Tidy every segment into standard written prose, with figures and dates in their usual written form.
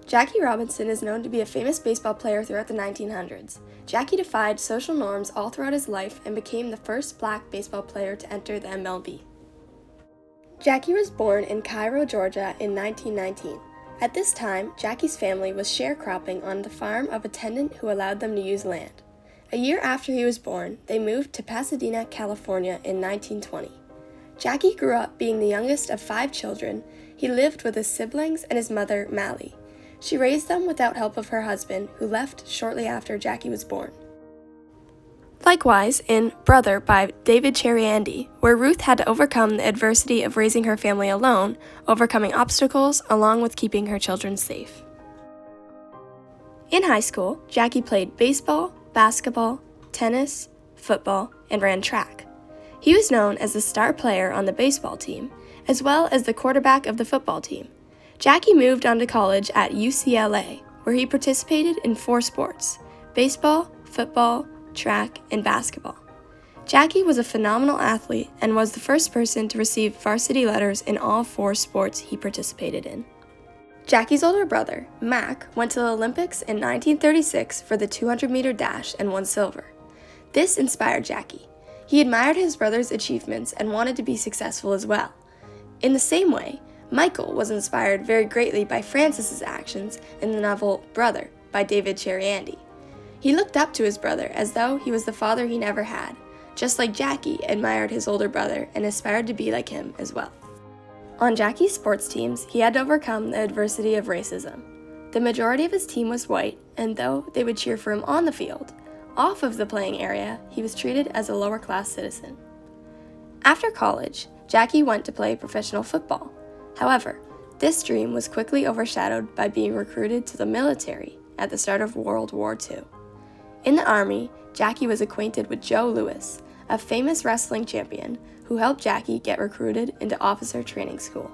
Jackie Robinson is known to be a famous baseball player throughout the 1900s. Jackie defied social norms all throughout his life and became the first black baseball player to enter the MLB. Jackie was born in Cairo, Georgia in 1919. At this time, Jackie's family was sharecropping on the farm of a tenant who allowed them to use land. A year after he was born, they moved to Pasadena, California in 1920. Jackie grew up being the youngest of 5 children. He lived with his siblings and his mother, Mally. She raised them without help of her husband, who left shortly after Jackie was born. Likewise, in Brother by David Cheriandy, where Ruth had to overcome the adversity of raising her family alone, overcoming obstacles along with keeping her children safe. In high school, Jackie played baseball, basketball, tennis, football, and ran track. He was known as the star player on the baseball team, as well as the quarterback of the football team. Jackie moved on to college at UCLA, where he participated in 4 sports: baseball, football, track, and basketball. Jackie was a phenomenal athlete and was the first person to receive varsity letters in all 4 sports he participated in. Jackie's older brother, Mac, went to the Olympics in 1936 for the 200-meter dash and won silver. This inspired Jackie. He admired his brother's achievements and wanted to be successful as well. In the same way, Michael was inspired very greatly by Francis's actions in the novel Brother by David Cheriandy. He looked up to his brother as though he was the father he never had, just like Jackie admired his older brother and aspired to be like him as well. On Jackie's sports teams, he had to overcome the adversity of racism. The majority of his team was white, and though they would cheer for him on the field, off of the playing area, he was treated as a lower-class citizen. After college, Jackie went to play professional football. However, this dream was quickly overshadowed by being recruited to the military at the start of World War II. In the Army, Jackie was acquainted with Joe Louis, a famous wrestling champion who helped Jackie get recruited into officer training school.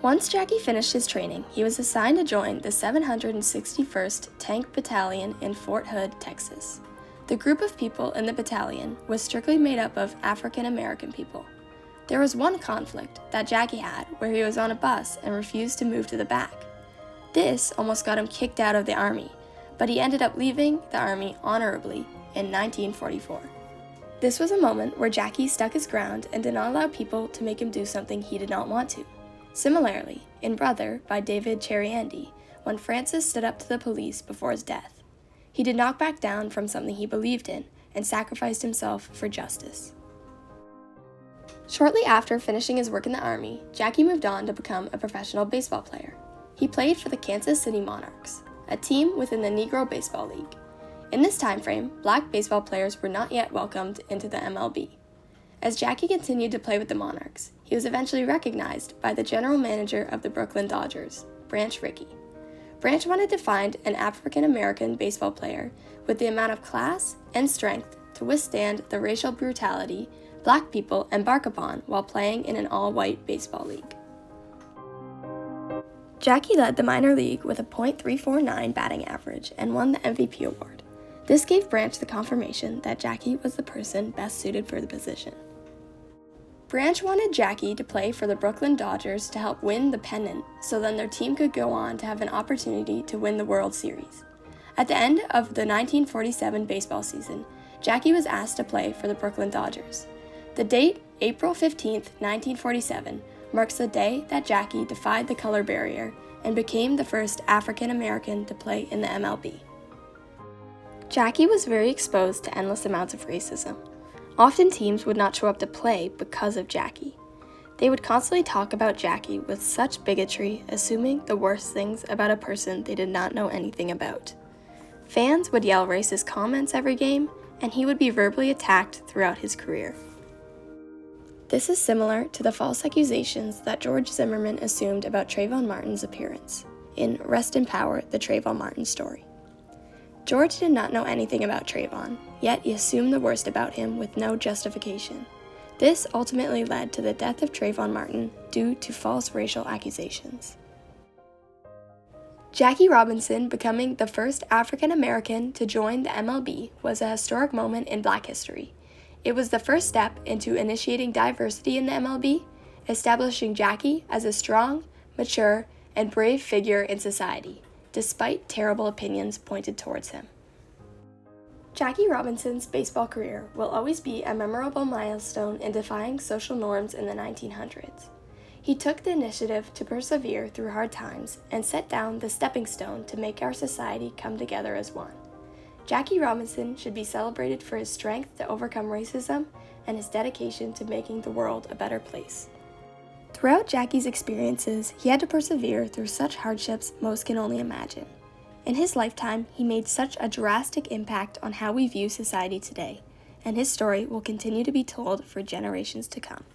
Once Jackie finished his training, he was assigned to join the 761st Tank Battalion in Fort Hood, Texas. The group of people in the battalion was strictly made up of African American people. There was one conflict that Jackie had where he was on a bus and refused to move to the back. This almost got him kicked out of the Army, but he ended up leaving the Army honorably in 1944. This was a moment where Jackie stuck his ground and did not allow people to make him do something he did not want to. Similarly, in Brother by David Cheriandy, when Francis stood up to the police before his death, he did not back down from something he believed in and sacrificed himself for justice. Shortly after finishing his work in the Army, Jackie moved on to become a professional baseball player. He played for the Kansas City Monarchs, a team within the Negro Baseball League. In this time frame, black baseball players were not yet welcomed into the MLB. As Jackie continued to play with the Monarchs, he was eventually recognized by the general manager of the Brooklyn Dodgers, Branch Rickey. Branch wanted to find an African American baseball player with the amount of class and strength to withstand the racial brutality black people embark upon while playing in an all-white baseball league. Jackie led the minor league with a .349 batting average and won the MVP award. This gave Branch the confirmation that Jackie was the person best suited for the position. Branch wanted Jackie to play for the Brooklyn Dodgers to help win the pennant, so then their team could go on to have an opportunity to win the World Series. At the end of the 1947 baseball season, Jackie was asked to play for the Brooklyn Dodgers. The date, April 15, 1947, marks the day that Jackie defied the color barrier and became the first African American to play in the MLB. Jackie was very exposed to endless amounts of racism. Often teams would not show up to play because of Jackie. They would constantly talk about Jackie with such bigotry, assuming the worst things about a person they did not know anything about. Fans would yell racist comments every game, and he would be verbally attacked throughout his career. This is similar to the false accusations that George Zimmerman assumed about Trayvon Martin's appearance in Rest in Power, the Trayvon Martin story. George did not know anything about Trayvon, yet he assumed the worst about him with no justification. This ultimately led to the death of Trayvon Martin due to false racial accusations. Jackie Robinson becoming the first African American to join the MLB was a historic moment in Black history. It was the first step into initiating diversity in the MLB, establishing Jackie as a strong, mature, and brave figure in society, despite terrible opinions pointed towards him. Jackie Robinson's baseball career will always be a memorable milestone in defying social norms in the 1900s. He took the initiative to persevere through hard times and set down the stepping stone to make our society come together as one. Jackie Robinson should be celebrated for his strength to overcome racism and his dedication to making the world a better place. Throughout Jackie's experiences, he had to persevere through such hardships most can only imagine. In his lifetime, he made such a drastic impact on how we view society today, and his story will continue to be told for generations to come.